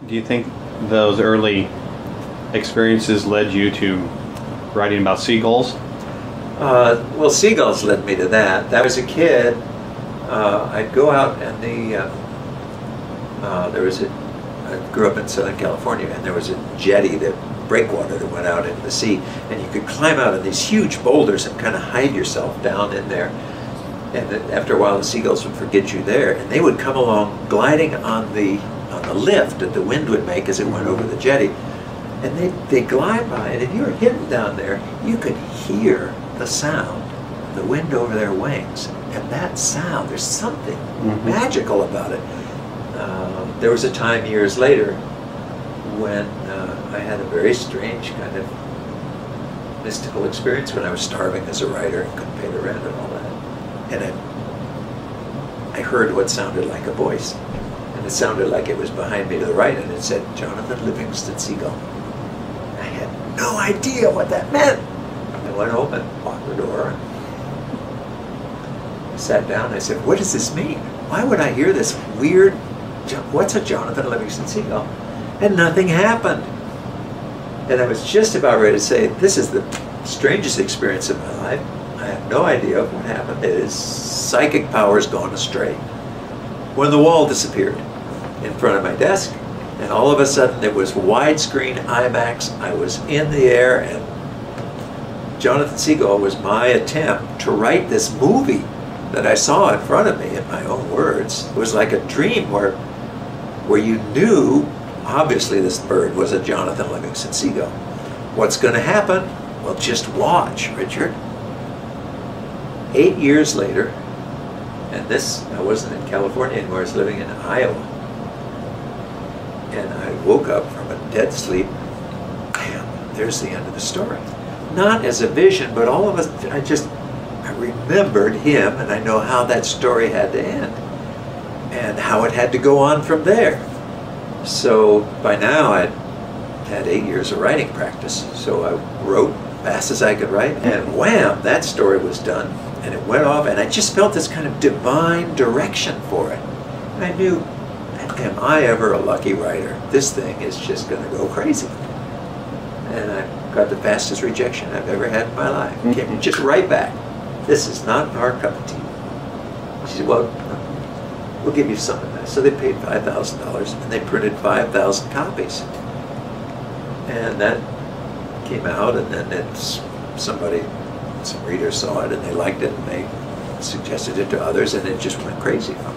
Do you think those early experiences led you to writing about seagulls? Well, seagulls led me to that. I was a kid. I'd go out and I grew up in Southern California, and there was a jetty, that breakwater that went out into the sea, and you could climb out of these huge boulders and kind of hide yourself down in there. And then after a while, the seagulls would forget you there, and they would come along gliding on the lift that the wind would make as it went over the jetty. And they glide by, and if you were hidden down there, you could hear the sound of the wind over their wings. And that sound, there's something magical about it. There was a time years later when I had a very strange kind of mystical experience when I was starving as a writer and couldn't pay the rent and all that. And I heard what sounded like a voice. And it sounded like it was behind me to the right, and it said, Johnatan Livingston Seagull. I had no idea what that meant. I went home and locked the door and sat down, and I said, what does this mean? Why would I hear this weird, what's a Johnatan Livingston Seagull? And nothing happened. And I was just about ready to say, this is the strangest experience of my life. I have no idea what happened. It is psychic powers gone astray. When the wall disappeared in front of my desk, and all of a sudden it was widescreen IMAX. I was in the air, and Johnatan Seagull was my attempt to write this movie that I saw in front of me in my own words. It was like a dream where you knew, obviously this bird was a Johnatan Livingston Seagull. What's going to happen? Well, just watch, Richard. 8 years later, and this, I wasn't in California anymore, I was living in Iowa. And I woke up from a dead sleep. Bam, there's the end of the story. Not as a vision, but all of us, I remembered him, and I know how that story had to end and how it had to go on from there. So by now I'd had 8 years of writing practice. So I wrote fast as I could write, and wham, that story was done. And it went off, and I just felt this kind of divine direction for it. And I knew, am I ever a lucky writer? This thing is just going to go crazy. And I got the fastest rejection I've ever had in my life. Came just right back. This is not our cup of tea. She said, well, we'll give you some of that. So they paid $5,000, and they printed 5,000 copies. And that came out, and then some readers saw it, and they liked it, and they suggested it to others, and it just went crazy from